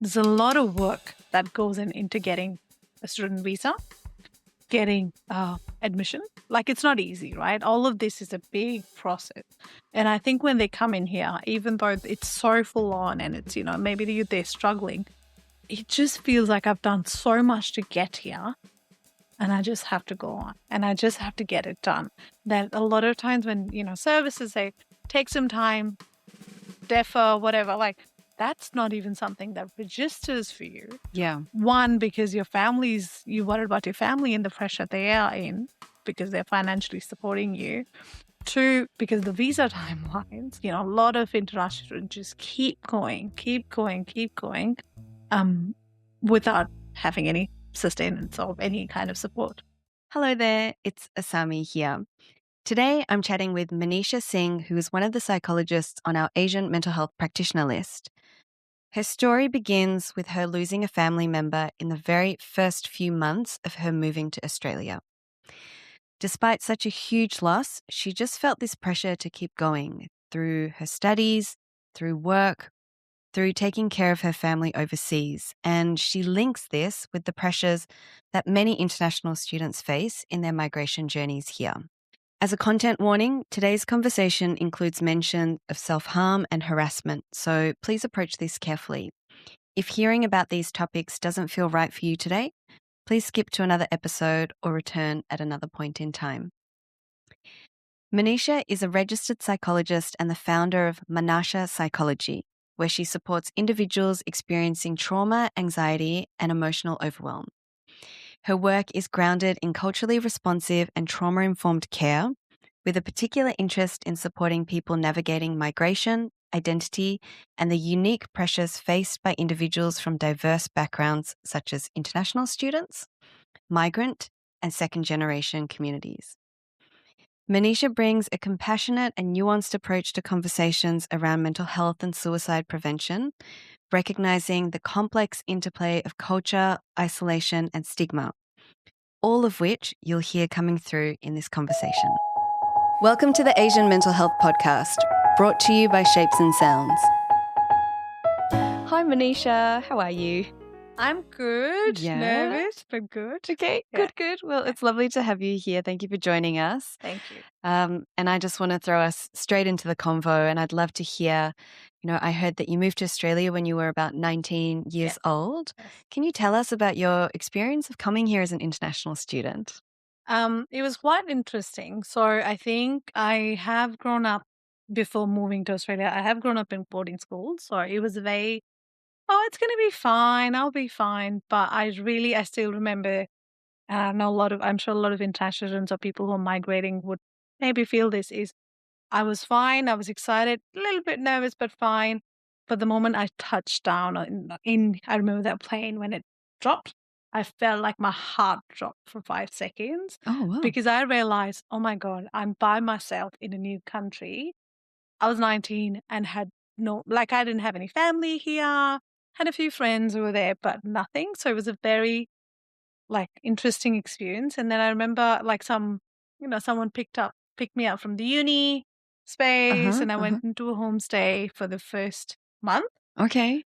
There's a lot of work that goes into getting a student visa, getting admission. Like, it's not easy, right? All of this is a big process. And I think when they come in here, even though it's so full on and it's, maybe they're struggling, it just feels like I've done so much to get here and I just have to go on and I just have to get it done. That a lot of times when, services say, take some time, defer, whatever, like that's not even something that registers for you. Yeah. One, because you're worried about your family and the pressure they are in because they're financially supporting you. Two, because the visa timelines, a lot of international students just keep going, without having any sustenance or any kind of support. Hello there, it's Asami here. Today, I'm chatting with Maneesha Singh, who is one of the psychologists on our Asian mental health practitioner list. Her story begins with her losing a family member in the very first few months of her moving to Australia. Despite such a huge loss, she just felt this pressure to keep going through her studies, through work, through taking care of her family overseas. And she links this with the pressures that many international students face in their migration journeys here. As a content warning, today's conversation includes mention of self-harm and harassment, so please approach this carefully. If hearing about these topics doesn't feel right for you today, please skip to another episode or return at another point in time. Maneesha is a registered psychologist and the founder of ManAsha Psychology, where she supports individuals experiencing trauma, anxiety, and emotional overwhelm. Her work is grounded in culturally responsive and trauma-informed care, with a particular interest in supporting people navigating migration, identity, and the unique pressures faced by individuals from diverse backgrounds such as international students, migrant, and second-generation communities. Maneesha brings a compassionate and nuanced approach to conversations around mental health and suicide prevention, recognizing the complex interplay of culture, isolation, and stigma, all of which you'll hear coming through in this conversation. Welcome to the Asian Mental Health Podcast, brought to you by Shapes and Sounds. Hi, Maneesha. How are you? I'm good, Yeah. nervous, but good. Okay, Yeah. good. Well, it's lovely to have you here. Thank you for joining us. Thank you. And I just want to throw us straight into the convo, and I'd love to hear, I heard that you moved to Australia when you were about 19 years old. Yes. Can you tell us about your experience of coming here as an international student? It was quite interesting. So I think I have grown up before moving to Australia. I have grown up in boarding school. So it was it's going to be fine. I'll be fine. But I still remember, and I know I'm sure a lot of international students or people who are migrating would maybe feel this is, I was fine. I was excited, a little bit nervous, but fine. But the moment I touched down I remember that plane when it dropped, I felt like my heart dropped for 5 seconds Oh, wow. because I realized, oh my God, I'm by myself in a new country. I was 19 and had I didn't have any family here, had a few friends who were there, but nothing. So it was a very interesting experience. And then I remember someone picked me up from the uni space and I went into a homestay for the first month. Okay.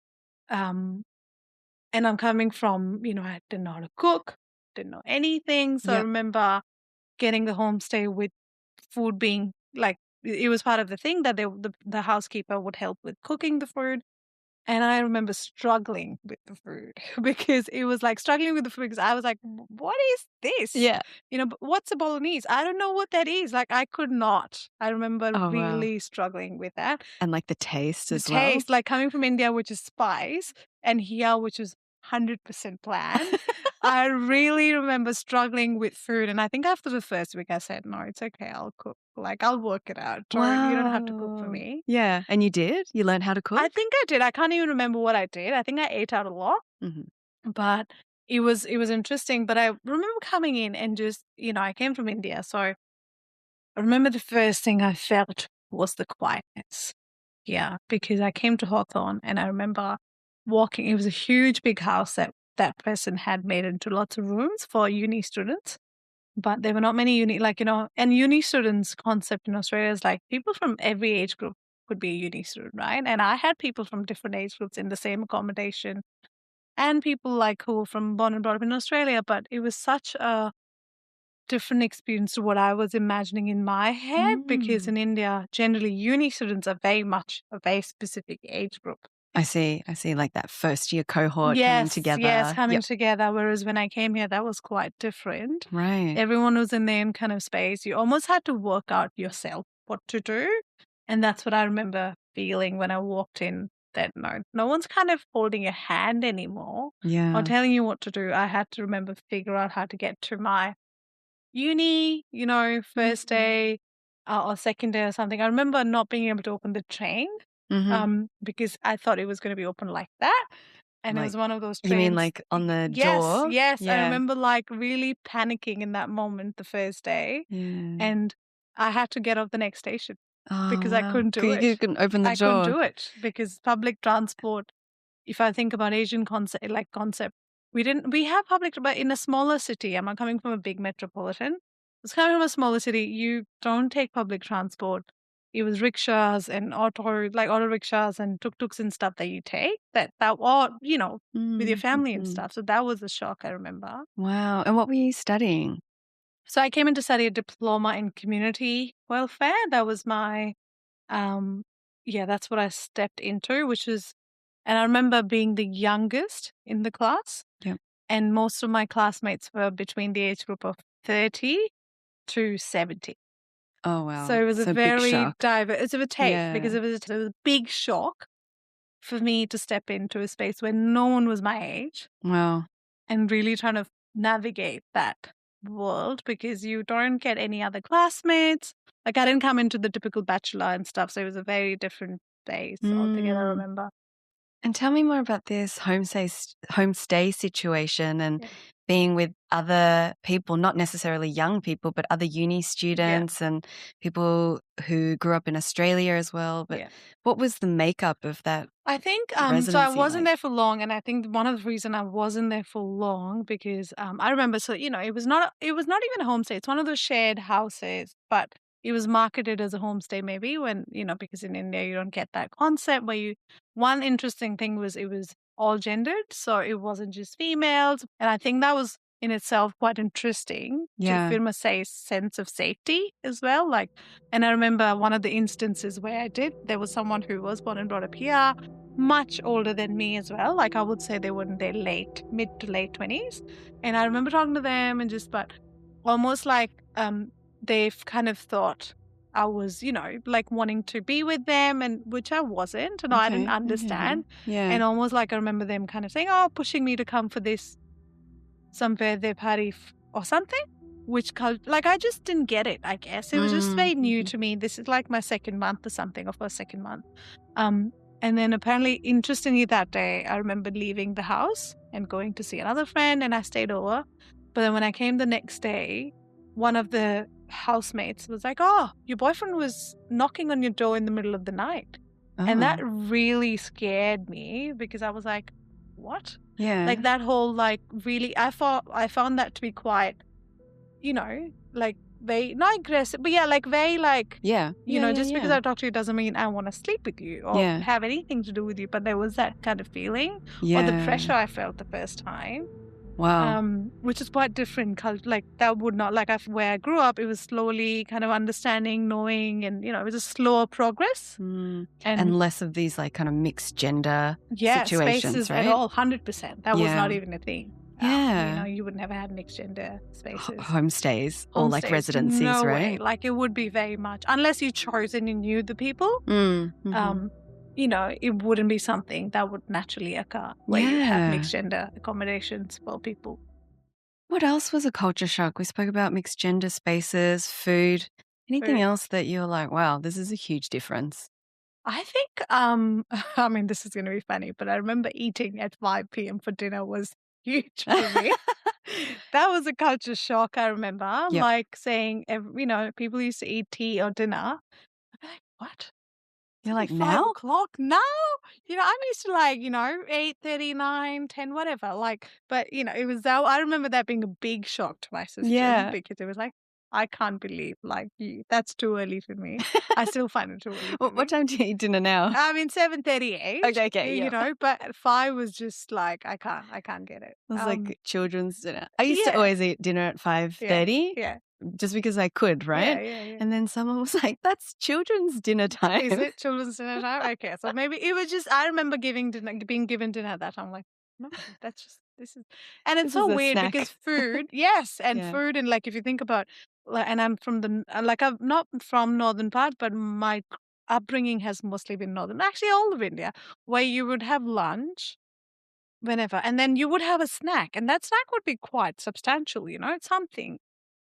And I'm coming from, I didn't know how to cook, didn't know anything. So I remember getting the homestay with food being it was part of the thing that the housekeeper would help with cooking the food. And I remember struggling with the food because it was struggling with the food because I was like, what is this? Yeah. But what's a bolognese? I don't know what that is. I could not. I remember really struggling with that. And the taste as the well. taste, coming from India, which is spice, and here, which is 100% bland. I really remember struggling with food. And I think after the first week, I said, no, it's okay. I'll cook. I'll work it out. Wow. You don't have to cook for me. Yeah. And you did? You learned how to cook? I think I did. I can't even remember what I did. I think I ate out a lot. Mm-hmm. But it was interesting. But I remember coming in and just, I came from India. So I remember the first thing I felt was the quietness. Yeah, because I came to Hawthorne and I remember walking. It was a huge, big house that person had made into lots of rooms for uni students. But there were not many and uni students concept in Australia is people from every age group could be a uni student, right? And I had people from different age groups in the same accommodation. and people like who were from born and brought up in Australia, but it was such a different experience to what I was imagining in my head, because in India, generally uni students are very much a very specific age group. I see. Like that first year cohort coming Yes, together. coming together. Whereas when I came here, that was quite different. Right. Everyone was in their own kind of space. You almost had to work out yourself what to do. And that's what I remember feeling when I walked in, that no one's kind of holding your hand anymore or Yeah. telling you what to do. I had to remember figure out how to get to my uni, first day or second day or something. I remember not being able to open the train because I thought it was going to be open like that. And it Like, was one of those you mean trains. like on the Yes, door? yes. I Yeah. remember like really panicking in that moment the first day. Yeah. And I had to get off the next station Oh, because I wow. couldn't do You it. couldn't open the I couldn't door. do it because public transport, if I think about Asian concept, we have public, but in a smaller city, I'm not coming from a big metropolitan. It's coming from a smaller city. You don't take public transport. It was rickshaws and auto rickshaws and tuk-tuks and stuff that you take or, with your family and stuff. So that was a shock, I remember. Wow. And what were you studying? So I came in to study a diploma in community welfare. That was my, that's what I stepped into, and I remember being the youngest in the class. Yep. And most of my classmates were between the age group of 30 to 70. Oh, wow. So it was a big very shock. diverse, of a tape because it was a big shock for me to step into a space where no one was my age. Wow. And really trying to navigate that world because you don't get any other classmates. Like I didn't come into the typical bachelor and stuff. So it was a very different space altogether, I remember. And tell me more about this homestay situation and being with other people, not necessarily young people, but other uni students and people who grew up in Australia as well. But what was the makeup of that? I think so I wasn't there for long, and I think one of the reasons I wasn't there for long because I remember it was not even a homestay. It's one of those shared houses, but it was marketed as a homestay maybe when because in India you don't get that concept where one interesting thing was it was all gendered, so it wasn't just females, and I think that was in itself quite interesting to feel a sense of safety as well. And I remember one of the instances where there was someone who was born and brought up here, much older than me as well. Like I would say they were in their mid to late 20s. And I remember talking to them and but almost like they've kind of thought I was, like wanting to be with them, and which I wasn't, and I didn't understand. And almost like I remember them kind of saying, pushing me to come for this some birthday party or something, which I just didn't get it, I guess. It was just very new to me. This is like my second month or something, or first, second month. And then apparently, interestingly, that day, I remember leaving the house and going to see another friend, and I stayed over. But then when I came the next day, one of the housemates was like, your boyfriend was knocking on your door in the middle of the night. And that really scared me because I was like, what? Yeah. Like that whole, really, I found that to be quite, very, not aggressive, but very just because I talk to you doesn't mean I want to sleep with you or have anything to do with you. But there was that kind of feeling or the pressure I felt the first time. Wow. Which is quite different. That would not, where I grew up, it was slowly kind of understanding, knowing, and, it was a slower progress. And less of these kind of mixed gender situations, spaces right? At all, 100%. That was not even a thing. Yeah. You would never have mixed gender spaces. Homestays or residencies, no right? way. It would be very much, unless you chose and you knew the people, it wouldn't be something that would naturally occur where you have mixed gender accommodations for people. What else was a culture shock? We spoke about mixed gender spaces, food. Anything else that you're like, wow, this is a huge difference? I think, this is going to be funny, but I remember eating at 5 p.m. for dinner was huge for me. That was a culture shock, I remember. Saying, people used to eat tea or dinner. I'm like, what? You're like, 5 now? o'clock? No. I'm used to 8:30, 9, 10, whatever. But, it was that, I remember that being a big shock to my system because it was like, I can't believe, like, that's too early for me. I still find it too early for What me. time do you eat dinner now? I mean, 7:38. Okay, You yeah. know, but at 5 was just like, I can't get it. It was like children's dinner. I used to Yeah, always eat dinner at yeah, 5:30 yeah, just because I could, yeah, right? yeah, yeah. And then someone was like, "That's children's dinner time." Is it children's dinner time? Okay, so maybe it was just I remember being given dinner at that time. I'm like, no, that's just this is, and it's This is so a weird because snack. food, yes, and Yeah. food, and like if you think about, and I'm from like I'm not from northern part, but my upbringing has mostly been northern, actually all of India, where you would have lunch whenever, and then you would have a snack, and that snack would be quite substantial, you know, it's something.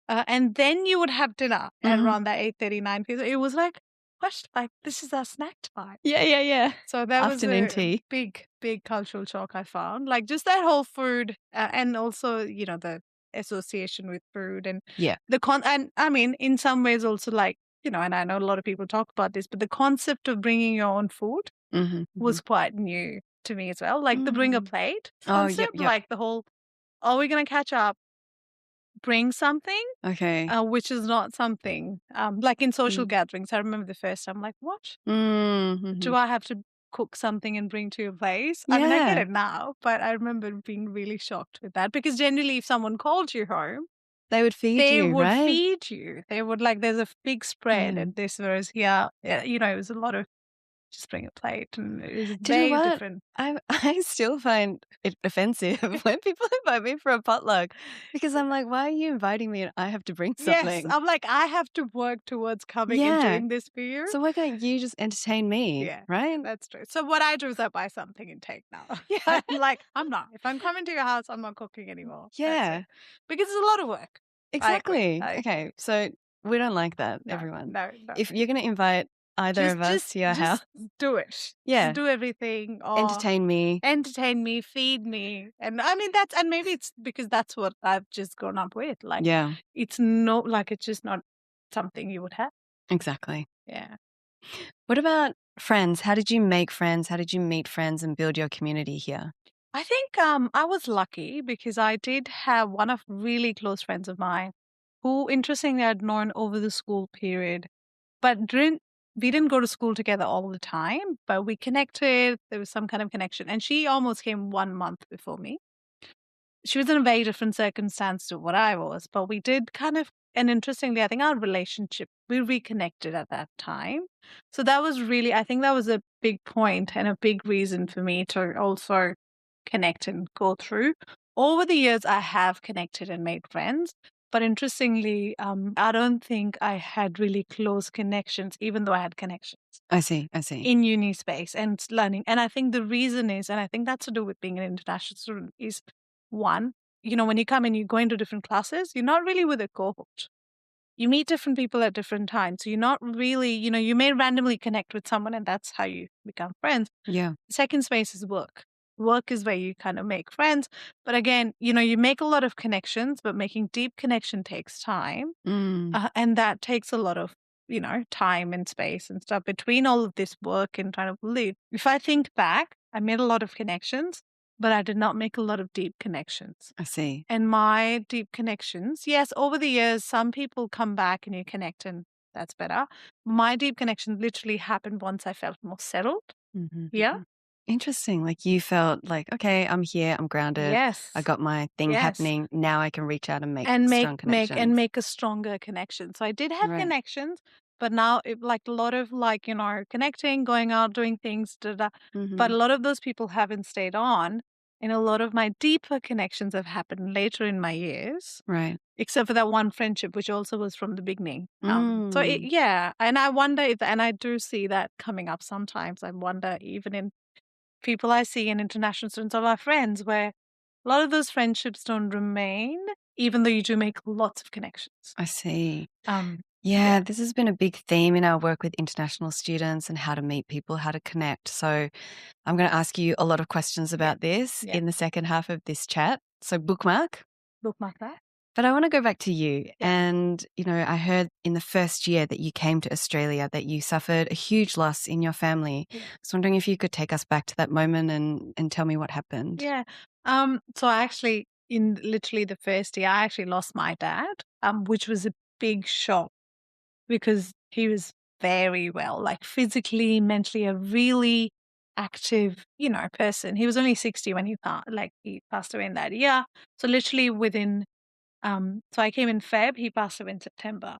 And then you would have dinner at Mhm. around that 8:39 p.m. It was like, what? Like, this is our snack time. Yeah, yeah, yeah. So that was Afternoon a tea. big, big cultural shock I found. Like, just that whole food, and also, you know, the association with food and Yeah. and I mean, in some ways also like, you know, and I know a lot of people talk about this, but the concept of bringing your own food Mhm, mhm. was quite new to me as well. Like the bring a Mm. plate Oh, yep, concept, yep. like the whole, are we going to catch up, bring something? Okay. Which is not something, like in social Mm. gatherings. I remember the first time, like, what? Mm, Do mhm. I have to cook something and bring to your place? I mean, I get Yeah. it now, but I remember being really shocked with that because generally, if someone called you home, They would feed they you, would right? feed you. They would like, there's a big spread Yeah. at this, whereas here, yeah, you know, it was a lot of just bring a plate and it was Do you know very what? different. I still find it offensive when people invite me for a potluck because I'm like, "Why are you inviting me and I have to bring Yes, something?" I'm like, I have to work towards coming and Yeah. doing this for you. So why can't you just entertain me, Yeah, right? that's true. So what I do is I buy something and take now. Yeah. I'm like, I'm not. If I'm coming to your house, I'm not cooking anymore. That's it. Yeah. Because it's a lot of work. I agree. Exactly. I agree. Okay, so we don't like that, No, everyone. no, no. If you're gonna invite either Just of us to your house, just do it. Just yeah, do everything or entertain me. entertain me, feed me. And I mean that's, and maybe it's because that's what I've just grown up with. Like Yeah, it's no, like it's just not something you would have. exactly. Yeah. What about friends? How did you make friends? How did you meet friends and build your community here? I think I was lucky because I did have one of really close friends of mine who interestingly I'd known over the school period, but we didn't go to school together all the time, but we connected. There was some kind of connection. And she almost came 1 month before me. She was in a very different circumstance to what I was, but we did kind of, and interestingly, I think our relationship, we reconnected at that time. So that was really, I think that was a big point and a big reason for me to also connect and go through. Over the years, I have connected and made friends. But interestingly, I don't think I had really close connections, even though I had connections I see, I see. in uni space and learning. And I think the reason is, and I think that's to do with being an international student, is one, you know, when you come and you go into different classes, you're not really with a cohort. You meet different people at different times. So you're not really, you know, you may randomly connect with someone and that's how you become friends. Yeah. Second space is work. Work is where you kind of make friends. But again, you know, you make a lot of connections, but making deep connection takes time. Mm, And that takes a lot of, you know, time and space and stuff between all of this work and trying to live. If I think back, I made a lot of connections, but I did not make a lot of deep connections. I see. And my deep connections, yes, over the years, some people come back and you connect and that's better. My deep connection literally happened once I felt more settled. Mhm, Yeah. mhm. Interesting. Like you felt like, okay, I'm here, I'm grounded, I Yes. got my thing Yes. happening. Now I can reach out and make And strong connections. make a stronger connection. So I did have Right. connections, but now it like a lot of like, you know, connecting, going out, doing things, da, da. But Mhm. a lot of those people haven't stayed on. And a lot of my deeper connections have happened later in my years, Right. except for that one friendship, which also was from the beginning. Mm. Yeah. And I wonder if, and I do see that coming up sometimes. I wonder even in people I see in international students or our friends where a lot of those friendships don't remain, even though you do make lots of connections. I see. Um, Yeah, yeah, this has been a big theme in our work with international students and how to meet people, how to connect. So I'm going to ask you a lot of questions yeah, about this yeah. in the second half of this chat. So bookmark. Bookmark that. But I want to go back to you. Yeah. And, you know, I heard in the first year that you came to Australia that you suffered a huge loss in your family. Yeah. I was wondering if you could take us back to that moment and tell me what happened. Yeah. So I actually, in literally the first year, I actually lost my dad, which was a big shock because he was very well, like physically, mentally, a really active, person. He was only 60 when he passed away in that year. So literally within, so I came in Feb, he passed away in September.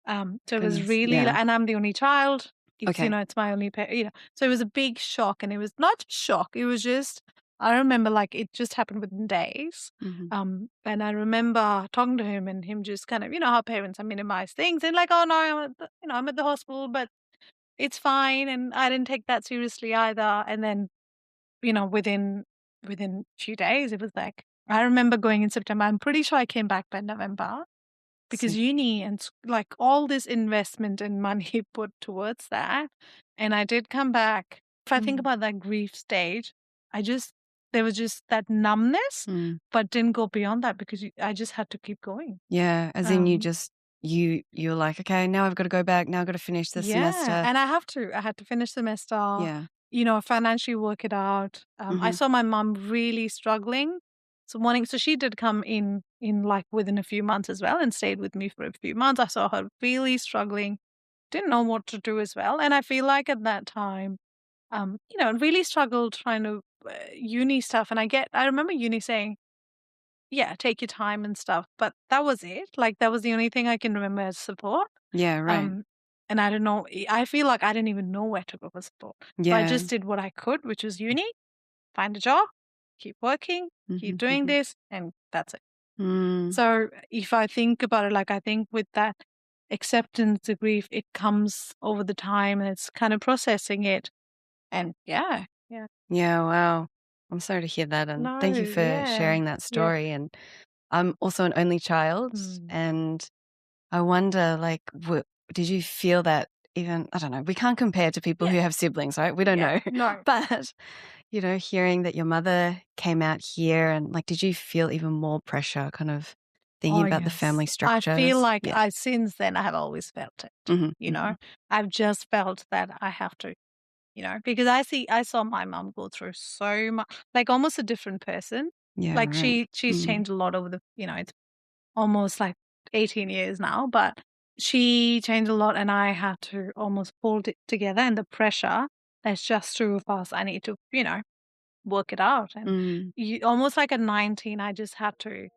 So it was Goodness. really, Yeah. and I'm the only child. It's, Okay. it's my only, so it was a big shock, and it was not just shock. It was just, I remember like it just happened within days. Mhm. And I remember talking to him and him just kind of, how parents minimize things and like, oh no, I'm at the hospital, but it's fine. And I didn't take that seriously either. And then, within a few days, it was like, I remember going in September. I'm pretty sure I came back by November because See. uni and like all this investment and money put towards that. And I did come back. If I think Mm. about that grief stage, there was just that numbness, Mm. but didn't go beyond that because I just had to keep going. Yeah, as in Um, you're like, okay, now I've got to go back. Now I've got to finish this yeah. semester. And I had to finish semester, Yeah. financially work it out. I Mhm. saw my mom really struggling. So she did come in like within a few months as well and stayed with me for a few months. I saw her really struggling, didn't know what to do as well. And I feel like at that time, really struggled trying to uni stuff. And I remember uni saying, yeah, take your time and stuff. But that was it. Like that was the only thing I can remember as support. Yeah, right. Um, and I don't know, I feel like I didn't even know where to go for support. So I Yeah. just did what I could, which was uni, find a job, keep working, keep Mhm, doing mhm. this, and that's it. Mm. So if I think about it, like I think with that acceptance, the grief, it comes over the time and it's kind of processing it. And yeah. Yeah, wow. I'm sorry to hear that, and No, thank you for yeah. sharing that Yeah. story. And I'm also an only child, Mm. and I wonder, like, did you feel that even, I don't know, we can't compare to people Yeah. who have siblings, right? We don't Yeah. know. No. But, hearing that your mother came out here and, like, did you feel even more pressure kind of thinking Oh, about the yes. family I feel structures? like Yeah. since then I have always felt it, Mhm, mhm. I've just felt that I have to, because I saw my mom go through so much, like almost a different person. Yeah, Like right. she's Mm. changed a lot over it's almost like 18 years now, but she changed a lot and I had to almost pull it together, and the pressure, there's just two of us. I need to, work it out. And Mm. almost like at 19, I just had to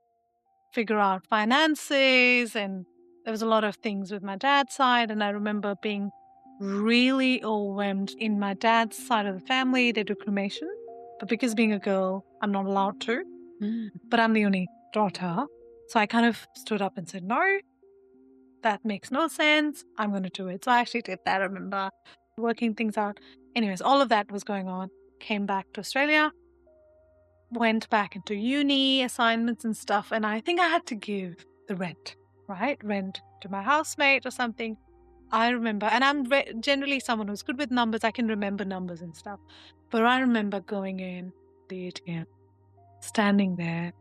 figure out finances, and there was a lot of things with my dad's side. And I remember being really overwhelmed in my dad's side of the family. They do cremation, but because being a girl, I'm not allowed to, Mm. but I'm the only daughter. So I kind of stood up and said, no, that makes no sense. I'm going to do it. So I actually did that. I remember working things out. Anyways, all of that was going on. Came back to Australia, went back into uni assignments and stuff, and I think I had to give the rent, right? Rent to my housemate or something. I remember, and I'm generally someone who's good with numbers. I can remember numbers and stuff. But I remember going in the ATM, standing there,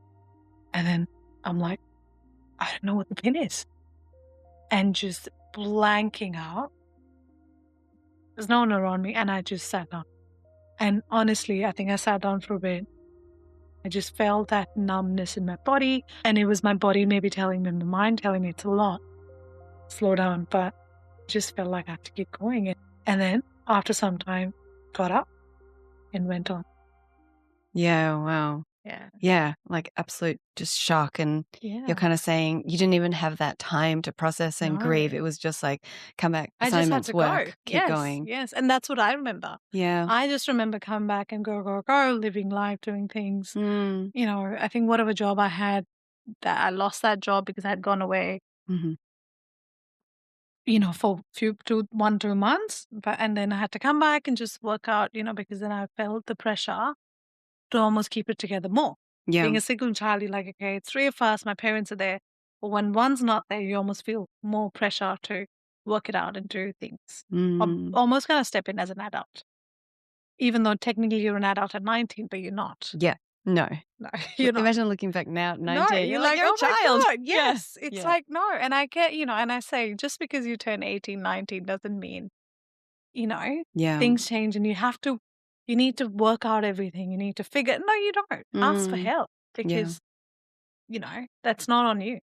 and then I'm like, I don't know what the pin is. And just blanking out. There's no one around me, and I just sat down. And honestly, I think I sat down for a bit. I just felt that numbness in my body, and it was my body maybe telling me, my mind telling me it's a lot. Slow down, but I just felt like I had to keep going. And then after some time, got up and went on. Yeah, wow. Yeah. Yeah, like absolute just shock. And Yeah. you're kind of saying you didn't even have that time to process and grieve. No. It was just like, come back, I just had assignments, to go. work, keep Yes. going. Yes. And that's what I remember. Yeah. I just remember coming back and go, living life, doing things. Mm. I think whatever job I had, that I lost that job because I had gone away, Mhm. for 2 months. And then I had to come back and just work out, because then I felt the pressure to almost keep it together more. Being Yeah. a single child, you're like, okay, it's three of us, my parents are there. But when one's not there, you almost feel more pressure to work it out and do things. Or Mm. almost kind of step in as an adult. Even though technically you're an adult at 19, but you're not. Yeah. No. No, you're not. Imagine looking back now at No, 19. you're You're like, like, you're a oh my child. God, Yeah. yes. It's Yeah. like, no. And I get, and I say, just because you turn 18, 19 doesn't mean, Yeah. things change, and you need to work out everything. You need to figure, no, you don't. Ask for Mm. help Yeah. because, that's not on you.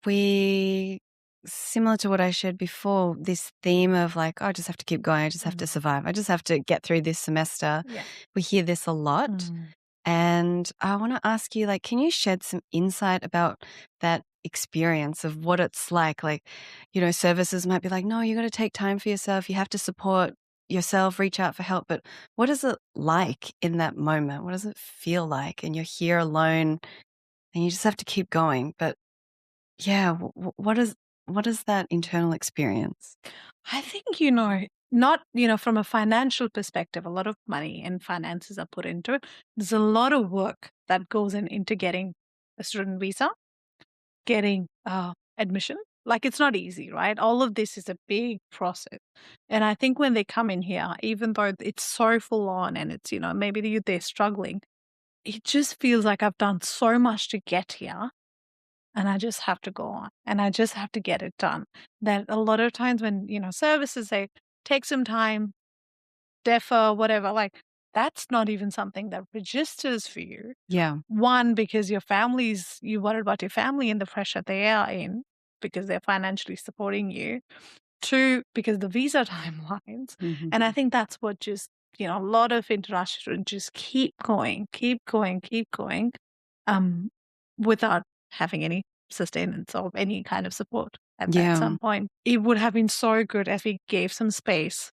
we, similar to what I shared before, this theme of like, oh, I just have to keep going. I just have to survive. I just have to get through this semester. Yeah. We hear this a lot. And I want to ask you, like, can you shed some insight about that experience of what it's like? Like, services might be like, no, you got to take time for yourself. You have to support yourself, reach out for help. But what is it like in that moment? What does it feel like? And you're here alone and you just have to keep going. But yeah, what is that internal experience? I think, not, from a financial perspective, a lot of money and finances are put into it. There's a lot of work that goes into getting a student visa, getting admission. Like, it's not easy, right? All of this is a big process. And I think when they come in here, even though it's so full on and it's, maybe they're struggling, it just feels like I've done so much to get here and I just have to go on and I just have to get it done. That a lot of times when, services say, take some time, defer, whatever, like that's not even something that registers for you. Yeah. One, because you worried about your family and the pressure they are in because they're financially supporting you. Two, because the visa timelines. Mhm. And I think that's what just, a lot of international students just keep going, um, without having any sustenance or any kind of support at that some point. It would have been so good if we gave some space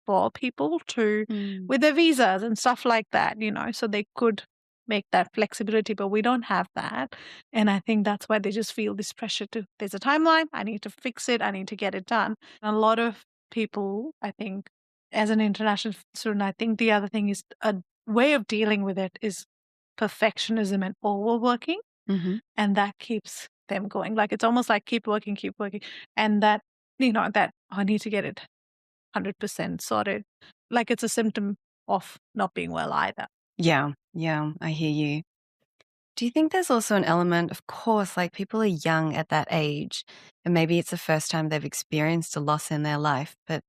for people to, with their visas and stuff like that, so they could make that flexibility, but we don't have that. And I think that's why they just feel this pressure there's a timeline, I need to fix it, I need to get it done. And a lot of people, I think, as an international student, I think the other thing is a way of dealing with it is perfectionism and overworking. And that keeps them going. Like, it's almost like keep working. And that, that I need to get it 100% sorted. Like, it's a symptom of not being well either. Yeah, I hear you. Do you think there's also an element, of course, like people are young at that age, and maybe it's the first time they've experienced a loss in their life, but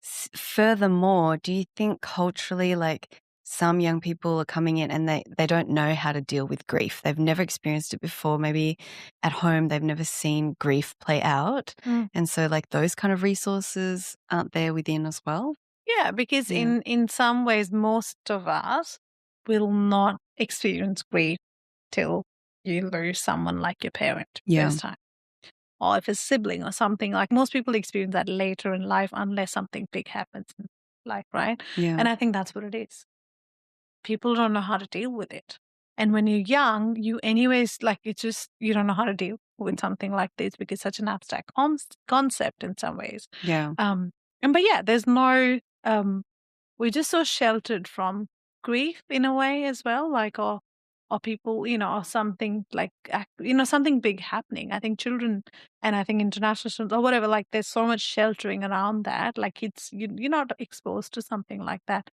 furthermore, do you think culturally, like some young people are coming in and they don't know how to deal with grief? They've never experienced it before. Maybe at home, they've never seen grief play out. And so like those kind of resources aren't there within as well? Yeah, because in some ways, most of us will not experience grief till you lose someone like your parent first time. Or if a sibling or something, like most people experience that later in life unless something big happens in life, right? And I think that's what it is. People don't know how to deal with it. And when you're young, you anyways, like, it's just, you don't know how to deal with something like this because it's such an abstract concept in some ways. But yeah, there's no, we're just so sheltered from grief in a way as well, like, or people, or something like, something big happening. I think children and I think international students or whatever, like, there's so much sheltering around that. Like, you're not exposed to something like that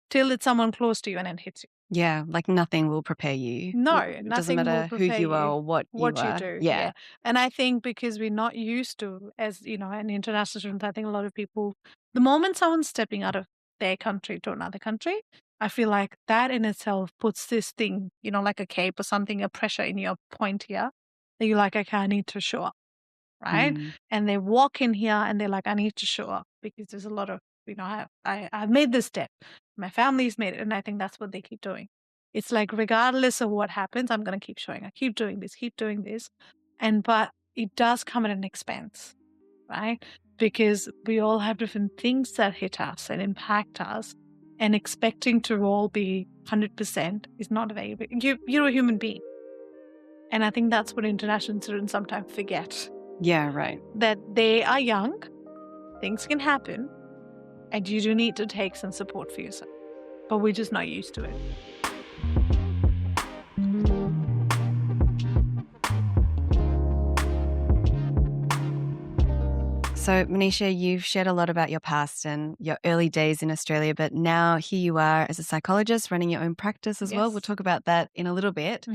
till it's someone close to you and then hits you. Yeah, like nothing will prepare you. No, It doesn't nothing will matter who prepare you are you or what you what you are. do. Yeah. Yeah. And I think because we're not used to, as an international student, I think a lot of people, the moment someone's stepping out of their country to another country, I feel like that in itself puts this thing, like a cape or something, a pressure in your point here that you're like, okay, I need to show up. Right. And they walk in here and they're like, I need to show up because there's a lot of, I've made this step. My family's made it. And I think that's what they keep doing. It's like, regardless of what happens, I'm going to keep showing. I keep doing this. But it does come at an expense, right? Because we all have different things that hit us and impact us. And expecting to all be 100% is not very, you're a human being. And I think that's what international students sometimes forget. Yeah, right. That they are young, things can happen, and you do need to take some support for yourself. But we're just not used to it. So, Maneesha, you've shared a lot about your past and your early days in Australia, but now here you are as a psychologist running your own practice as well. We'll talk about that in a little bit.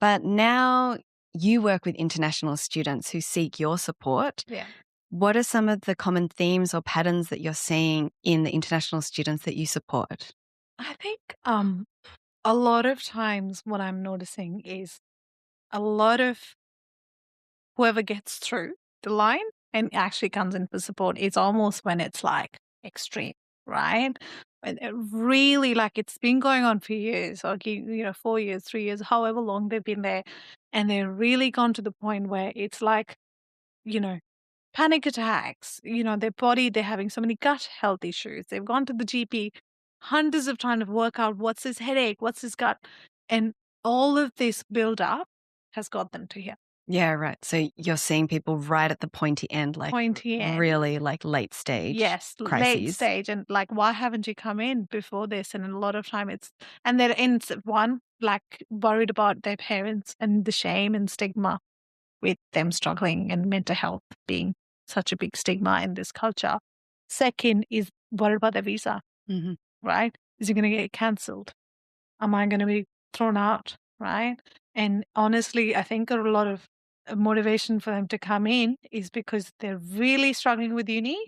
But now you work with international students who seek your support. Yeah. What are some of the common themes or patterns that you're seeing in the international students that you support? I think a lot of times what I'm noticing is a lot of whoever gets through the line and actually comes in for support, it's almost when it's like extreme, right? And it really, like, it's been going on for years, or 4 years, 3 years, however long they've been there, and they're really gone to the point where it's like, you know, panic attacks, their body, they're having so many gut health issues. They've gone to the GP hundreds of times to work out what's his headache, what's his gut. And all of this build up has got them to here. Yeah, right. So you're seeing people right at the pointy end, like Pointy end. really like late stage Yes, late crises. stage. And like, why haven't you come in before this? And a lot of time and they're in one, like worried about their parents and the shame and stigma with them struggling and mental health being such a big stigma in this culture. Second is worried about their visa, right? Is it going to get cancelled? Am I going to be thrown out, right? And honestly, I think a lot of motivation for them to come in is because they're really struggling with uni,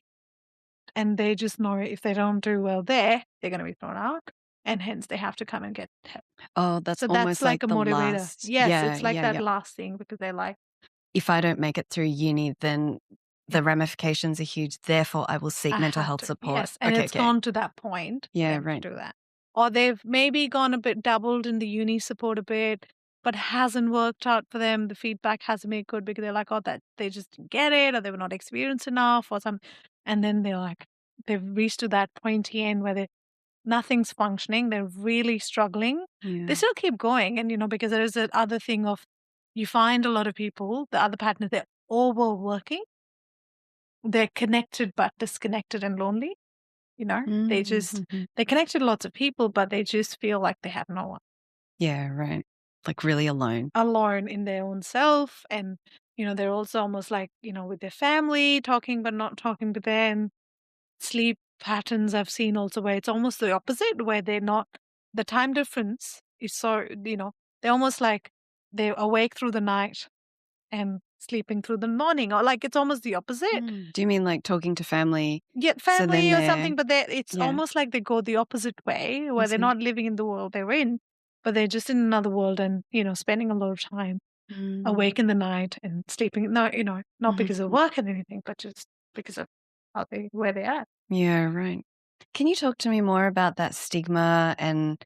and they just know if they don't do well there, they're going to be thrown out, and hence they have to come and get help. Oh, that's So almost that's like a the motivator. last. Yes, it's like that last thing, because they're like, if I don't make it through uni, then the ramifications are huge. Therefore, I will seek mental health support. Yes, and it's gone to that point. Yeah, them right. To do that. Or they've maybe gone a bit doubled in the uni support a bit, but hasn't worked out for them. The feedback hasn't been good because they're like, oh, that they just didn't get it, or they were not experienced enough, or something. And then they're like, they've reached to that pointy end where nothing's functioning. They're really struggling. Yeah. They still keep going, and because there is that other thing of, you find a lot of people, the other partners, they're overworking. They're connected but disconnected and lonely. They just, they're connected to lots of people, but they just feel like they have no one. Yeah, right. Like really alone. Alone in their own self. And, they're also almost like, with their family, talking but not talking to them. Sleep patterns I've seen also where it's almost the opposite, where they're not, the time difference is so, they're almost like they're awake through the night and sleeping through the morning, or like it's almost the opposite. Do you mean like talking to family? Yeah, family or something, but it's almost like they go the opposite way, where they're not living in the world they're in, but they're just in another world and, spending a lot of time awake in the night and sleeping. No, not because of work and anything, but just because of where they are. Yeah, right. Can you talk to me more about that stigma and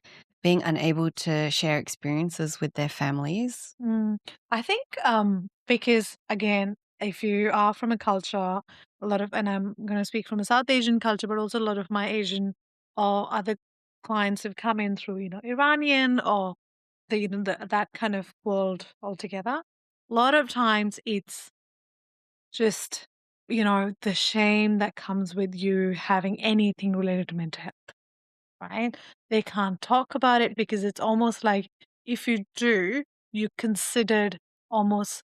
being unable to share experiences with their families? I think because, again, if you are from a culture, and I'm going to speak from a South Asian culture, but also a lot of my Asian or other clients have come in through, Iranian or that kind of world altogether. A lot of times it's just, the shame that comes with you having anything related to mental health, right? They can't talk about it because it's almost like, if you do, you're considered almost,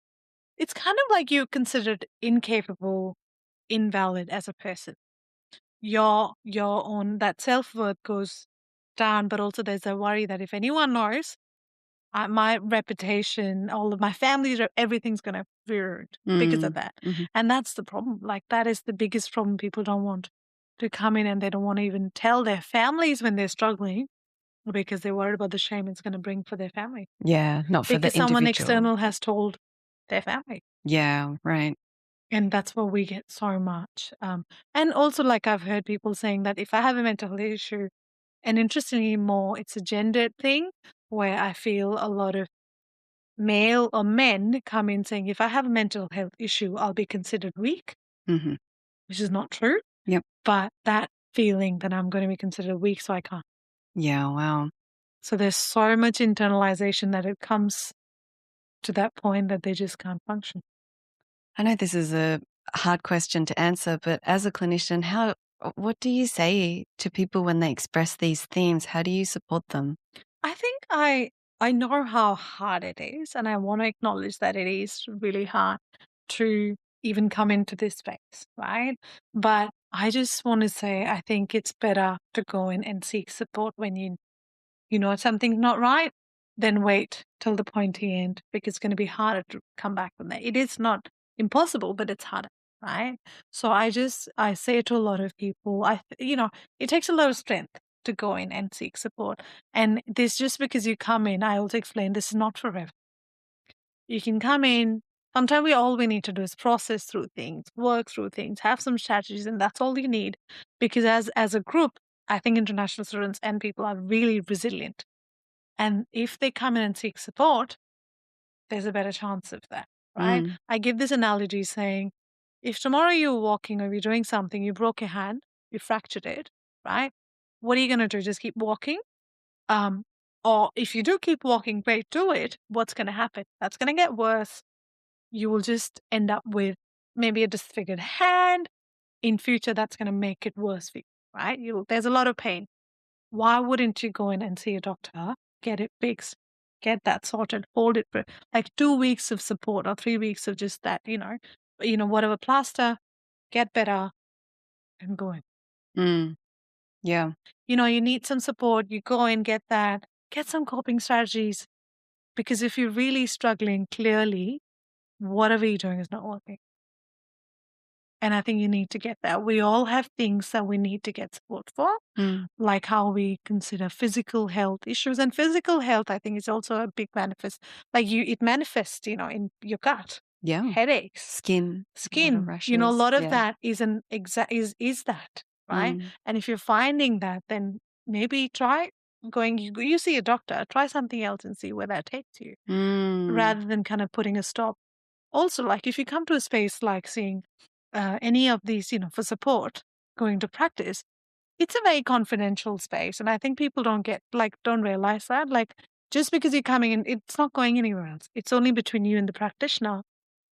it's kind of like you're considered incapable, invalid as a person. Your own, that self-worth goes down, but also there's a worry that if anyone knows, my reputation, all of my family, everything's going to be ruined because of that. And that's the problem. Like, that is the biggest problem. People don't want to come in, and they don't want to even tell their families when they're struggling, because they're worried about the shame it's going to bring for their family. Yeah, not for the because individual. Someone external has told their family. Yeah, right. And that's where we get so much. And also, like, I've heard people saying that if I have a mental health issue, and interestingly more, it's a gendered thing, where I feel a lot of male or men come in saying, if I have a mental health issue, I'll be considered weak, which is not true. Yep. But that feeling that I'm going to be considered weak, so I can't. Yeah, wow. So there's so much internalization that it comes to that point that they just can't function. I know this is a hard question to answer, but as a clinician, what do you say to people when they express these themes? How do you support them? I think I know how hard it is, and I want to acknowledge that it is really hard to even come into this space, right? But I just want to say, I think it's better to go in and seek support when you know something's not right, then wait till the pointy end, because it's going to be harder to come back from there. It is not impossible, but it's harder, right? So I say to a lot of people, it takes a lot of strength to go in and seek support. And this, just because you come in, I also explain, this is not forever. You can come in, Sometimes all we need to do is process through things, work through things, have some strategies, and that's all you need. Because as a group, I think international students and people are really resilient. And if they come in and seek support, there's a better chance of that, right? Mm. I give this analogy saying, if tomorrow you're walking or you're doing something, you broke your hand, you fractured it, right? What are you going to do? Just keep walking? Um, or if you do keep walking, great, do it. What's going to happen? That's going to get worse. You will just end up with maybe a disfigured hand. In future, that's going to make it worse for you, right? There's a lot of pain. Why wouldn't you go in and see a doctor, get it fixed, get that sorted, hold it for like 2 weeks of support or 3 weeks of just that, whatever plaster, get better and go in. Mm. Yeah. You need some support, you go in, get that, get some coping strategies. Because if you're really struggling, clearly, whatever you're doing is not working. And I think you need to get that. We all have things that we need to get support for, like how we consider physical health issues. And physical health, I think, is also a big manifest. Like it manifests, in your gut. Yeah. Headaches, Skin, skin. rashes. A lot of Yeah. that is that, right? And if you're finding that, then maybe try going. You see a doctor. Try something else and see where that takes you, rather than kind of putting a stop. Also, like if you come to a space like seeing any of these, for support, going to practice, it's a very confidential space. And I think people don't realize that. Like, just because you're coming in, it's not going anywhere else. It's only between you and the practitioner,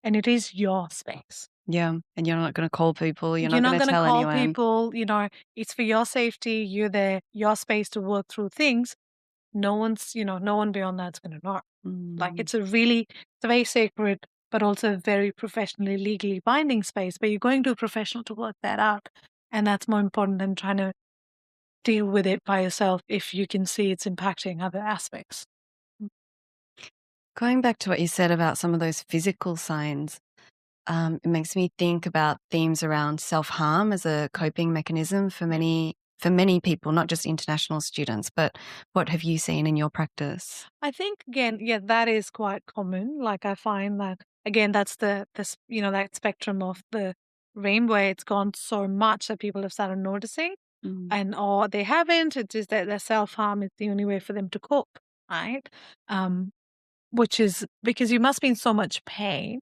and it is your space. Yeah. And you're not going to call people. You're not going going to to tell call anyone. people, it's for your safety. You're there, your space to work through things. No one beyond that's going to know. Like it's a very sacred, but also very professionally, legally binding space, but you're going to a professional to work that out. And that's more important than trying to deal with it by yourself if you can see it's impacting other aspects. Going back to what you said about some of those physical signs, it makes me think about themes around self-harm as a coping mechanism for many people, not just international students. But what have you seen in your practice? I think, again, yeah, that is quite common. Like I find that, again, that's that spectrum of the rainbow. It's gone so much that people have started noticing. Or they haven't. It's just that their self-harm is the only way for them to cope, right? Which is because you must be in so much pain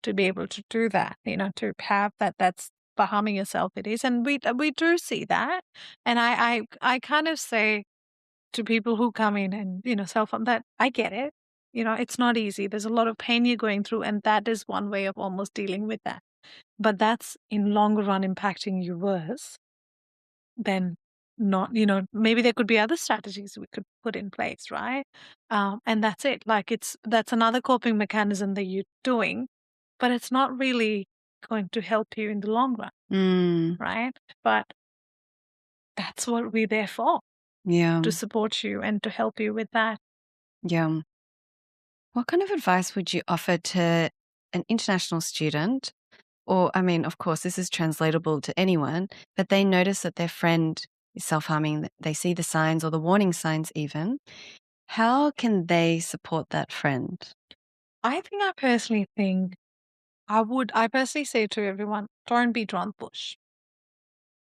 to be able to do that, to have that's for harming yourself it is. And we do see that. And I kind of say to people who come in and, self-harm, that I get it. It's not easy. There's a lot of pain you're going through, and that is one way of almost dealing with that. But that's in longer run impacting you worse than not, maybe there could be other strategies we could put in place, right? And that's it. Like that's another coping mechanism that you're doing, but it's not really going to help you in the long run, right? But that's what we're there for. Yeah. To support you and to help you with that. Yeah. What kind of advice would you offer to an international student? Or, I mean, of course, this is translatable to anyone, but they notice that their friend is self-harming, they see the signs or the warning signs even. How can they support that friend? I personally think I personally say to everyone, don't beat around the bush,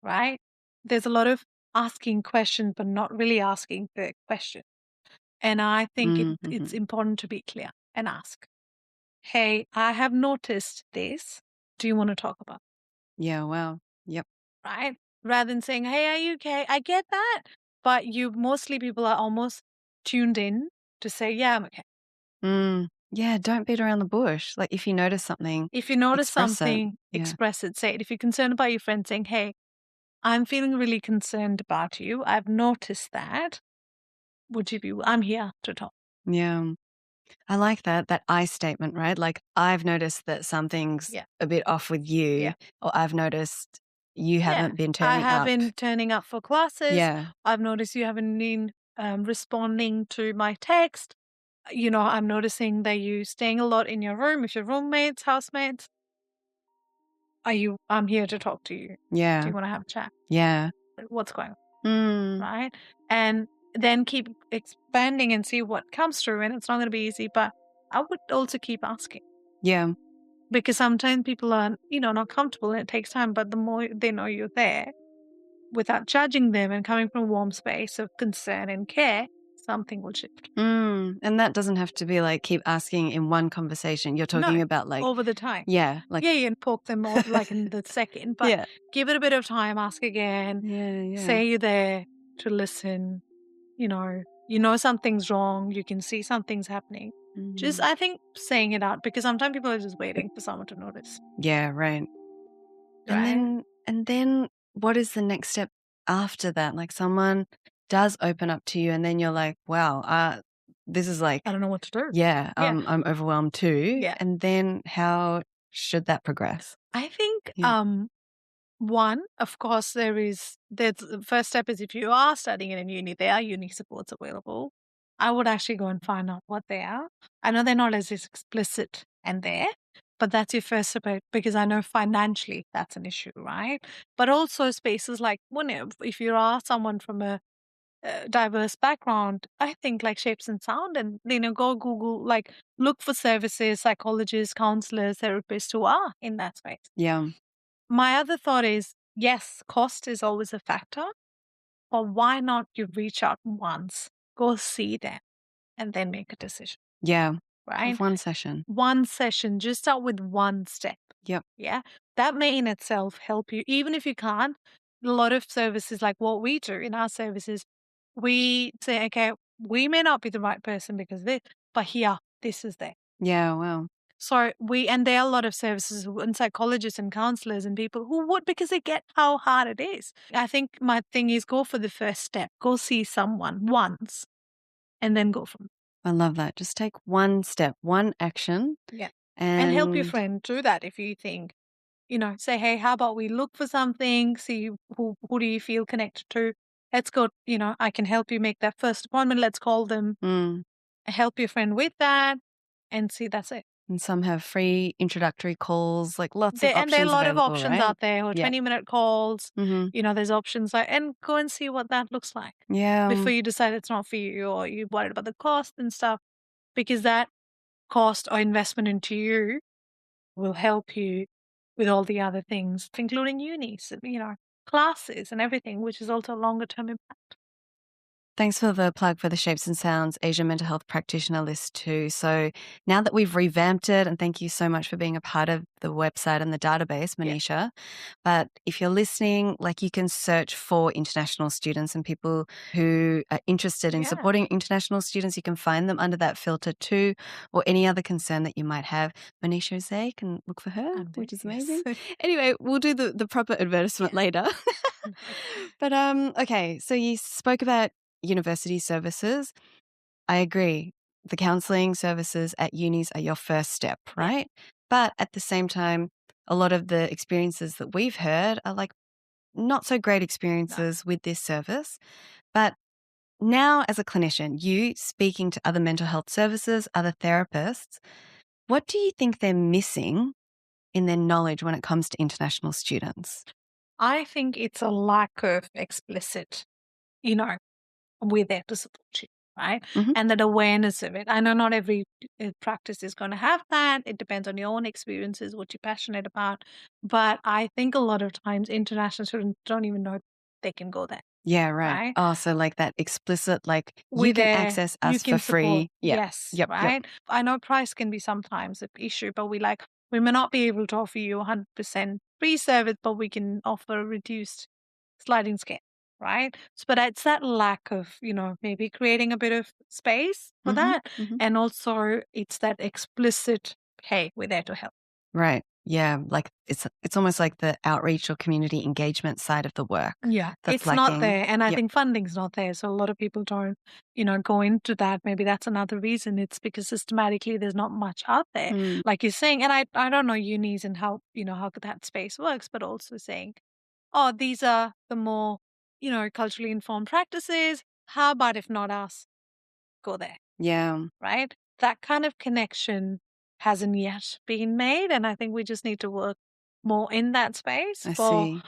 right? There's a lot of asking questions, but not really asking the question. And I think it's important to be clear and ask, hey, I have noticed this. Do you want to talk about it? Yeah, well, yep. Right? Rather than saying, hey, are you okay? I get that. But mostly people are almost tuned in to say, yeah, I'm okay. Yeah, don't beat around the bush. Like if you notice something, if you notice express something, it. express it, say it. If you're concerned about your friend, saying, hey, I'm feeling really concerned about you. I've noticed that. I'm here to talk. Yeah. I like that I statement, right? Like I've noticed that something's a bit off with you, or I've noticed you haven't been turning up. I haven't turning up for classes. Yeah. I've noticed you haven't been responding to my text. I'm noticing that you staying a lot in your room with your roommates, housemates. I'm here to talk to you. Yeah. Do you want to have a chat? Yeah. What's going on? Right? And then keep expanding and see what comes through. And it's not going to be easy, but I would also keep asking. Yeah. Because sometimes people are, not comfortable and it takes time, but the more they know you're there, without judging them and coming from a warm space of concern and care, something will shift. And that doesn't have to be like keep asking in one conversation. You're talking No, about like, over the time. yeah, like, Yeah, you can poke them off like in the second, but yeah. give it a bit of time, ask again, Yeah. say you're there to listen, you know something's wrong, you can see something's happening. Just, Mhm. I think, saying it out, because sometimes people are just waiting for someone to notice, Yeah, right. And right? then what is the next step after that? Like someone does open up to you and then you're like, wow, this is I like, don't know what to do. yeah, Yeah, I'm overwhelmed too. yeah. And then how should that progress? I think Yeah. one, of course, there's the first step is, if you are studying in a uni, there are uni supports available. I would actually go and find out what they are. I know they're not as explicit and there, but that's your first step, because I know financially that's an issue, right? But also spaces like, if you are someone from a diverse background, I think like Shapes and Sound, and go Google, like look for services, psychologists, counselors, therapists who are in that space. Yeah. My other thought is, yes, cost is always a factor, but why not you reach out once, go see them, and then make a decision, Yeah. right? Of one session. One session, just start with one step. Yep. Yeah. That may in itself help you. Even if you can't, a lot of services, like what we do in our services, we say, okay, we may not be the right person because of this, but here, this is there. Yeah. Wow. So and there are a lot of services and psychologists and counselors and people who would, because they get how hard it is. I think my thing is, go for the first step, go see someone once, and then go from I love that. Just take one step, one action, there. Yeah. And help your and friend do that if you think, say, hey, how about we look for something, see who do you feel connected to? Let's go, I can help you make that first appointment. Let's call them, mm, help your friend with that, and see, that's it. and some have free introductory calls, like lots of And there are a options lot of available, options right? out there, or Yeah. 20-minute calls. Mm-hmm. There's options like, and go and see what that looks like Yeah. before you decide it's not for you, or you're worried about the cost and stuff, because that cost or investment into you will help you with all the other things, including unis, classes and everything, which is also longer term impact. Thanks for the plug for the Shapes and Sounds Asian Mental Health Practitioner list too. So now that we've revamped it, and thank you so much for being a part of the website and the database, Yeah. Maneesha. But if you're listening, like you can search for international students and people who are interested in Yeah. supporting international students. You can find them under that filter too, or any other concern that you might have. Maneesha is there, you can look for her, I'm which there, is yes. amazing. Anyway, we'll do the proper advertisement later. But okay, so you spoke about university services. I agree. The counseling services at unis are your first step, Yeah. right? But at the same time, a lot of the experiences that we've heard are like not so great experiences with this service. But now, as a clinician, you speaking to other mental health services, other therapists, what do you think they're missing in their knowledge when it comes to international students? I think it's a lack of explicit, we're there to support you, right? Mhm. And that awareness of it. I know not every practice is going to have that. It depends on your own experiences, what you're passionate about. But I think a lot of times international students don't even know they can go there, Yeah, right. right? Oh, so like that explicit, like you We're can there, access you us for can support. free. Yeah. Yes, Yep. Yep. right? I know price can be sometimes an issue, but we may not be able to offer you 100% free service, but we can offer a reduced sliding scale, right? But it's that lack of, maybe creating a bit of space for Mhm, that. mhm. And also it's that explicit, hey, we're there to help. Right. Yeah. Like it's almost like the outreach or community engagement side of the work Yeah, that's it's not lacking. there. And I Yep. think funding's not there. So a lot of people don't, go into that. Maybe that's another reason. It's because systematically there's not much out there. Mm. Like you're saying, and I don't know unis and how, how that space works, but also saying, oh, these are the more, culturally informed practices. How about if not us, go there, Yeah. right? That kind of connection hasn't yet been made. And I think we just need to work more in that space I for, see.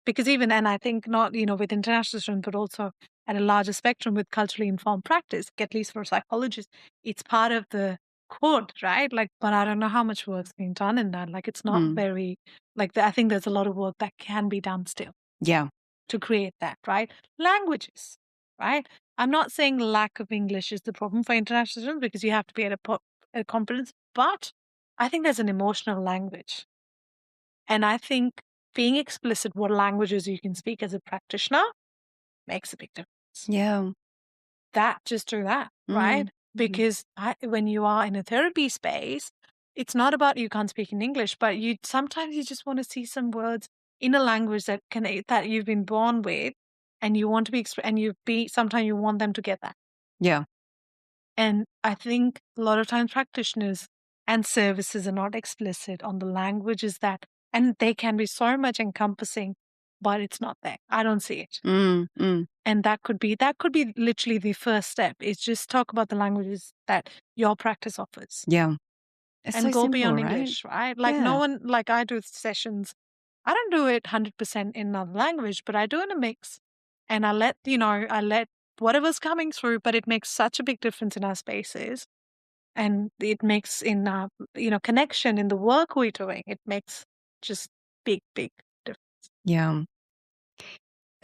because even, and I think not, with international students, but also at a larger spectrum with culturally informed practice, at least for psychologists, it's part of the could, right? Like, but I don't know how much work's being done in that. Like, it's not very, like, I think there's a lot of work that can be done still Yeah. to create that, right? Languages, right? I'm not saying lack of English is the problem for international students because you have to be at a competence, but I think there's an emotional language. And I think being explicit what languages you can speak as a practitioner makes a big difference. Yeah. Just do that, right? Because when you are in a therapy space, it's not about you can't speak in English, but sometimes you just want to see some words in a language that you've been born with, and you want to sometimes you want them to get that. Yeah. And I think a lot of times practitioners and services are not explicit on the languages and they can be so much encompassing, but it's not there. I don't see it. And that could be literally the first step, is just talk about the languages that your practice offers. Yeah. It's And so go simple, beyond right? English, right? Like no one, like I do sessions, I don't do it 100% in another language, but I do in a mix. And I let whatever's coming through, but it makes such a big difference in our spaces. And it makes in connection in the work we're doing. It makes just big, big difference. Yeah.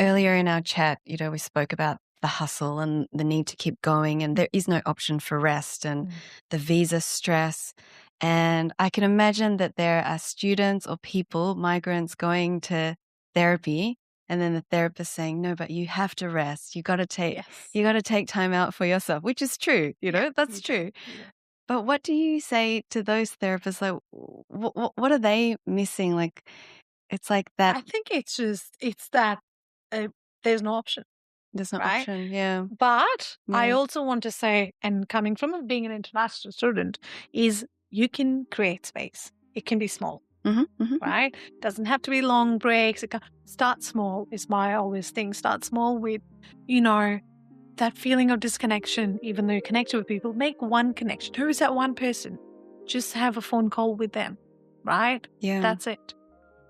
Earlier in our chat, we spoke about the hustle and the need to keep going, and there is no option for rest, and the visa stress. And I can imagine that there are students or people, migrants, going to therapy, and then the therapist saying, "No, but you have to rest. You got to take time out for yourself," which is true. That's true. Yeah. But what do you say to those therapists? Like, what are they missing? Like, it's like that. I think it's that there's no option, There's no right? option. Yeah. But I Yeah. also want to say, and coming from being an international student, is you can create space. It can be small, right? Doesn't have to be long breaks. It can start small is my always thing. Start small with, that feeling of disconnection, even though you're connected with people. Make one connection. Who is that one person? Just have a phone call with them, right? Yeah. That's it.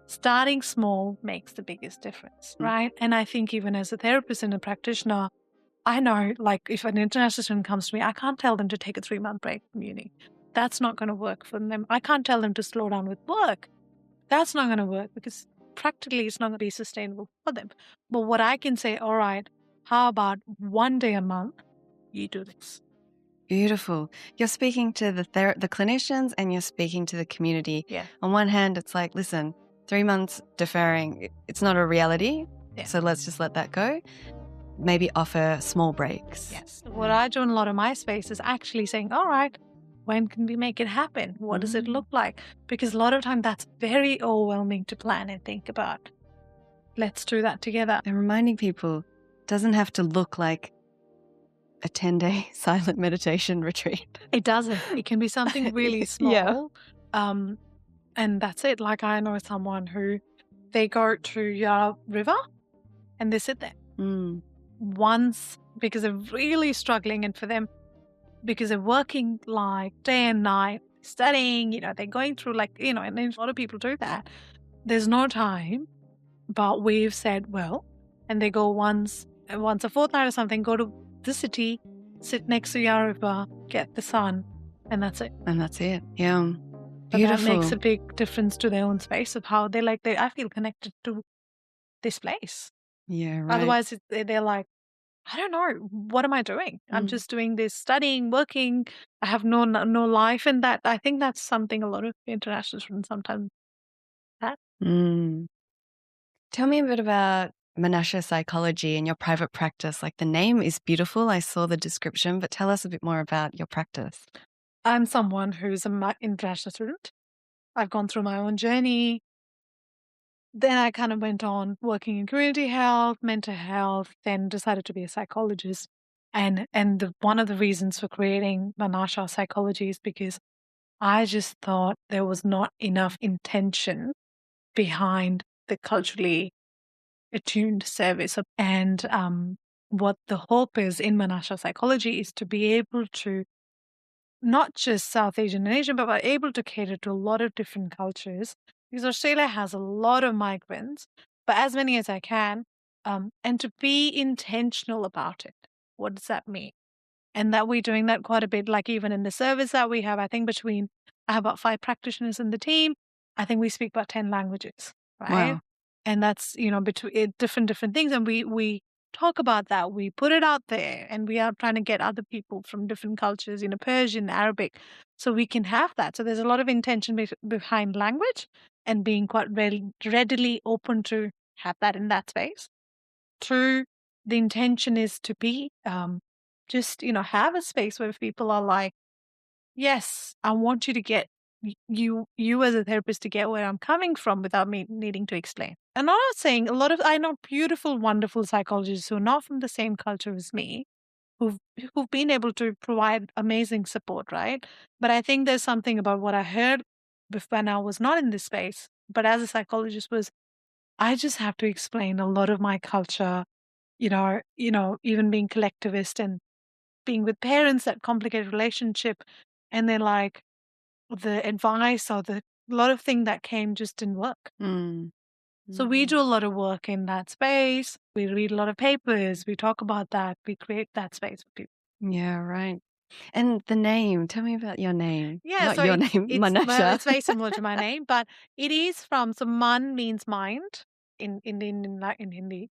Starting small makes the biggest difference, right? And I think even as a therapist and a practitioner, I know, like, if an international student comes to me, I can't tell them to take a 3-month break from uni. That's not going to work for them. I can't tell them to slow down with work. That's not going to work because practically it's not going to be sustainable for them. But what I can say, all right, how about 1 day a month you do this? Beautiful. You're speaking to the clinicians, and you're speaking to the community. Yeah. On one hand, it's like, listen, 3 months deferring, it's not a reality. Yeah. So let's just let that go. Maybe offer small breaks. Yes. What I do in a lot of my space is actually saying, all right, when can we make it happen? What does it look like? Because a lot of time that's very overwhelming to plan and think about. Let's do that together. And reminding people, it doesn't have to look like a 10-day silent meditation retreat. It doesn't. It can be something really small. Yeah. And that's it. Like I know someone who they go to Yarra River and they sit there once because they're really struggling, and for them, because they're working like day and night, studying, they're going through and a lot of people do that. There's no time, but we've said, well, and they go once a fortnight or something, go to the city, sit next to Yarra River, get the sun, and that's it. And that's it. Yeah. But Beautiful. that makes a big difference to their own space of how I feel connected to this place. Yeah, right. Otherwise, they're like, I don't know, what am I doing? I'm just doing this, studying, working. I have no life, and that I think that's something a lot of international students sometimes have. Tell me a bit about ManAsha Psychology and your private practice. Like, the name is beautiful. I saw the description, but tell us a bit more about your practice. I'm someone who's an international student. I've gone through my own journey. Then I kind of went on working in community health, mental health, then decided to be a psychologist. And one of the reasons for creating ManAsha Psychology is because I just thought there was not enough intention behind the culturally attuned service. And what the hope is in ManAsha Psychology is to be able to not just South Asian and Asian, but we're able to cater to a lot of different cultures, because Australia has a lot of migrants, but as many as I can, and to be intentional about it. What does that mean? and that we're doing that quite a bit. Like even in the service that we have, I think I have about 5 practitioners in the team. I think we speak about 10 languages, right? Wow. And that's, between different things. And we talk about that. We put it out there, and we are trying to get other people from different cultures, Persian, Arabic, so we can have that. So there's a lot of intention behind language and being quite readily open to have that in that space. Two, the intention is to be just, have a space where people are like, yes, I want you to get you as a therapist to get where I'm coming from without me needing to explain. And I'm not saying I know beautiful, wonderful psychologists who are not from the same culture as me, who've who've been able to provide amazing support, right? But I think there's something about what I heard when I was not in this space, but as a psychologist was I just have to explain a lot of my culture, even being collectivist and being with parents, that complicated relationship, and then like the advice or the lot of thing that came just didn't work. Mm. So we Mm. do a lot of work in that space. We read a lot of papers. We talk about that. We create that space for people. Yeah, right. And the name, tell me about your name. Yeah, Not so your name, Manasha. it's very similar to my name, but it is from so man means mind in Hindi.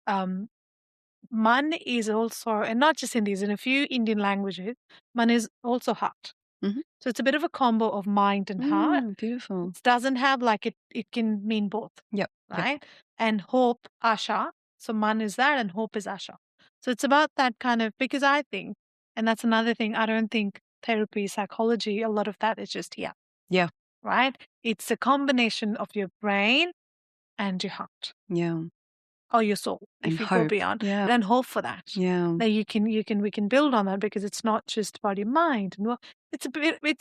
Um, Man is also, and not just Hindi, in a few Indian languages, man is also heart. Mhm. So it's a bit of a combo of mind and heart. Beautiful. It doesn't have like it can mean both, Yep. Yep. right? And hope, Asha. So man is that and hope is Asha. So it's about that kind of, because I think, and that's another thing, I don't think therapy, psychology, a lot of that is just here, Yeah. right? It's a combination of your brain and your heart Yeah. or your soul, And if you go hope. beyond, Yeah. and hope for that. Yeah. That we can build on that because it's not just about your mind. Well, it's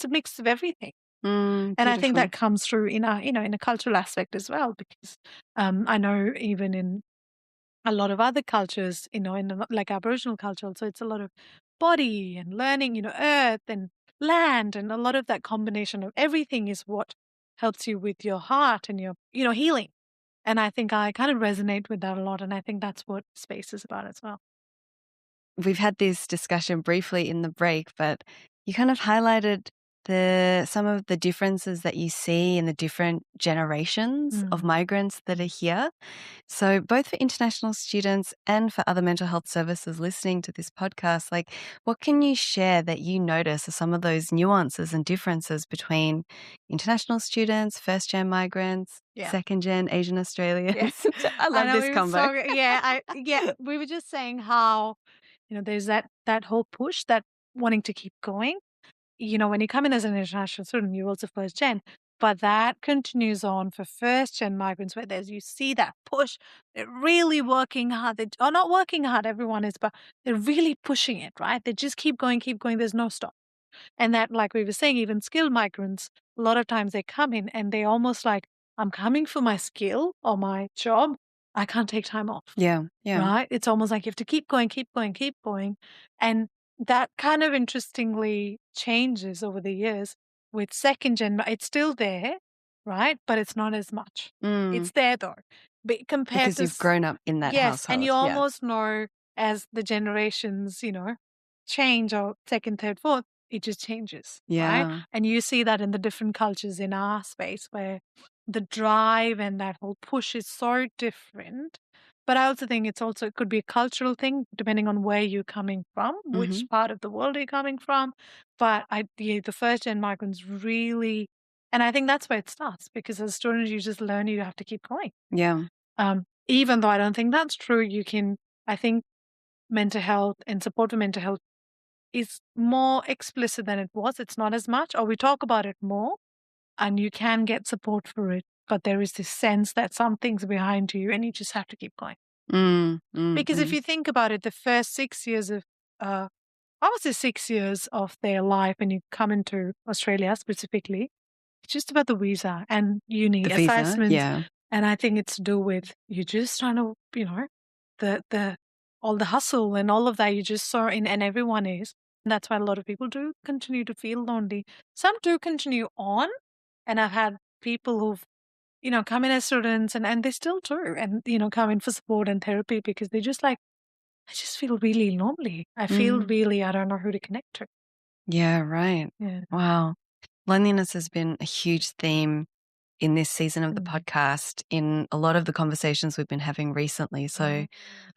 a mix of everything. And I think Beautiful. that comes through in a cultural aspect as well, because I know even in a lot of other cultures, like Aboriginal culture, so it's a lot of body and learning, earth and land, and a lot of that combination of everything is what helps you with your heart and your, healing. And I think I kind of resonate with that a lot. And I think that's what space is about as well. We've had this discussion briefly in the break, but you kind of highlighted some of the differences that you see in the different generations of migrants that are here. So both for international students and for other mental health services listening to this podcast, like what can you share that you notice are some of those nuances and differences between international students, first gen migrants, second gen Asian Australians? Yes. I love this combo. We were just saying how, there's that whole push, that wanting to keep going. When you come in as an international student, you're also first gen, but that continues on for first gen migrants, where you see that push. They're really working hard. They are not working hard, everyone is, but they're really pushing it, right? They just keep going, keep going. There's no stop. And that, like we were saying, even skilled migrants, a lot of times they come in and they almost like, I'm coming for my skill or my job. I can't take time off. Yeah. Yeah. Right? It's almost like you have to keep going, keep going, keep going. And that kind of interestingly changes over the years with second gen. It's still there, right? But it's not as much. It's there though. But compared Because to you've grown up in that yes, and household. you Yeah. almost know as the generations, change, or second, third, fourth, it just changes. Yeah. Right? And you see that in the different cultures in our space, where the drive and that whole push is so different. But I also think it could be a cultural thing, depending on where you're coming from, which part of the world you're coming from. But the first gen migrants really, and I think that's where it starts, because as a student, you just learn you have to keep going. Yeah. Even though I don't think that's true, I think mental health and support for mental health is more explicit than it was. It's not as much, or we talk about it more, and you can get support for it. But there is this sense that something's behind you and you just have to keep going. Because if you think about it, the first 6 years of, I would say 6 years of their life, when you come into Australia specifically, it's just about the visa and uni assessments. Yeah. And I think it's to do with you just trying to, the all the hustle and all of that you just saw in, and everyone is. And that's why a lot of people do continue to feel lonely. Some do continue on. And I've had people who've, come in as students and they still do, and, come in for support and therapy because they just like, I just feel really lonely. I feel really, I don't know who to connect to. Yeah, right. Yeah. Wow. Loneliness has been a huge theme in this season of the Mm. podcast, in a lot of the conversations we've been having recently. So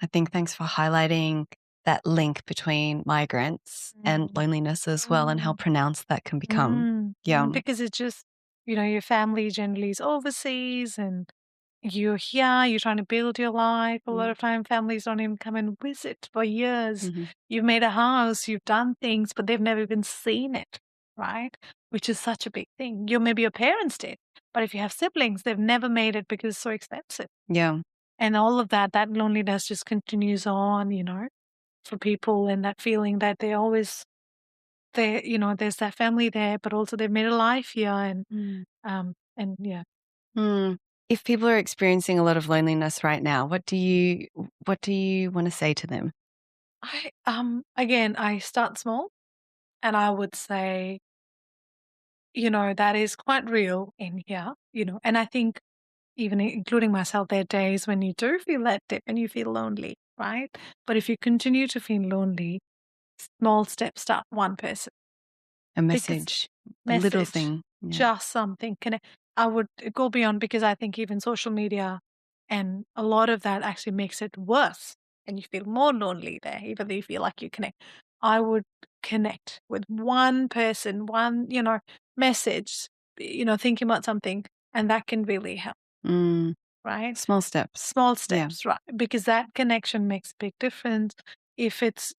I think thanks for highlighting that link between migrants and loneliness as well, and how pronounced that can become. Yeah. Because it's just, your family generally is overseas and you're here, you're trying to build your life. A lot of time families don't even come and visit for years. Mhm. You've made a house, you've done things, but they've never even seen it, right? Which is such a big thing. Maybe your parents did, but if you have siblings, they've never made it because it's so expensive. Yeah. And all of that loneliness just continues on, for people, and that feeling that they always, there's that family there, but also they've made a life here, and yeah. If people are experiencing a lot of loneliness right now, what do you want to say to them? I start small, and I would say, that is quite real in here, and I think even including myself, there are days when you do feel that dip and you feel lonely, right? But if you continue to feel lonely, small steps, start one person. A Because message, a little message, thing. Yeah. just something. I would go beyond, because I think even social media and a lot of that actually makes it worse, and you feel more lonely there, even though you feel like you connect. I would connect with one person, one, message, thinking about something, and that can really help, Mm, right? small steps. Small Yeah. steps, right? Because that connection makes a big difference. If it's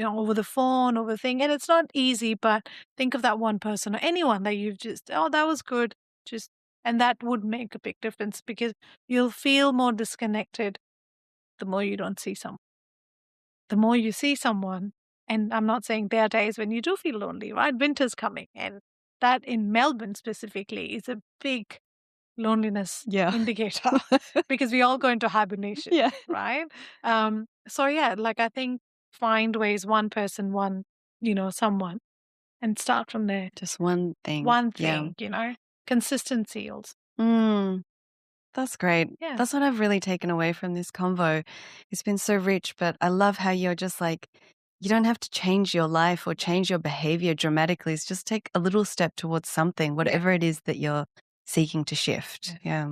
over the phone, over the thing, and it's not easy, but think of that one person or anyone that you've just, oh, that was good, just, and that would make a big difference, because you'll feel more disconnected the more you don't see someone. The more you see someone, and I'm not saying there are days when you do feel lonely, right? Winter's coming, and that in Melbourne specifically is a big loneliness Yeah. indicator because we all go into hibernation, Yeah. right? So yeah, like I think find ways, one person, one, someone, and start from there. Just one thing. One Yeah. thing, consistency also. That's great. Yeah. That's what I've really taken away from this convo. It's been so rich, but I love how you're just like, you don't have to change your life or change your behavior dramatically. It's just take a little step towards something, whatever it is that you're seeking to shift. Yeah.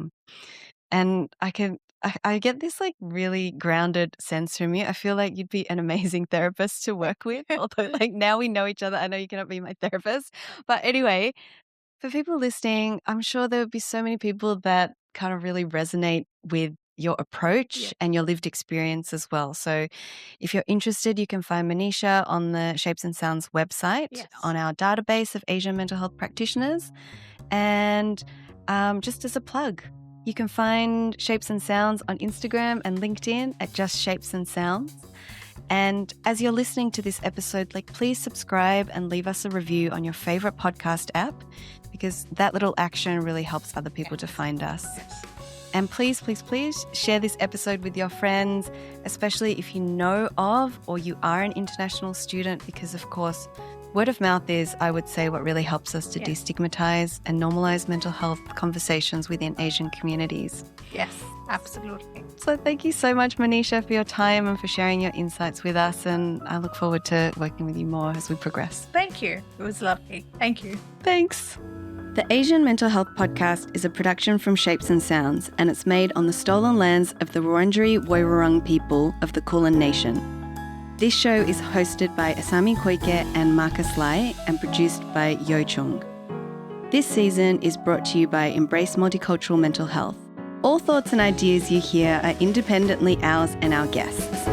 And I get this like really grounded sense from you. I feel like you'd be an amazing therapist to work with. Although like now we know each other, I know you cannot be my therapist. But anyway, for people listening, I'm sure there would be so many people that kind of really resonate with your approach and your lived experience as well. So if you're interested, you can find Maneesha on the Shapes and Sounds website, on our database of Asian mental health practitioners. And just as a plug, you can find Shapes and Sounds on Instagram and LinkedIn at just Shapes and Sounds. And as you're listening to this episode, like please subscribe and leave us a review on your favorite podcast app, because that little action really helps other people to find us. And please, please, please share this episode with your friends, especially if you know of or you are an international student, because of course, word of mouth is, I would say, what really helps us to destigmatize and normalize mental health conversations within Asian communities. Yes, absolutely. So thank you so much, Maneesha, for your time and for sharing your insights with us. And I look forward to working with you more as we progress. Thank you. It was lovely. Thank you. Thanks. The Asian Mental Health Podcast is a production from Shapes and Sounds, and it's made on the stolen lands of the Wurundjeri Woiwurrung people of the Kulin Nation. This show is hosted by Asami Koike and Marcus Lai and produced by Yo Chung. This season is brought to you by Embrace Multicultural Mental Health. All thoughts and ideas you hear are independently ours and our guests.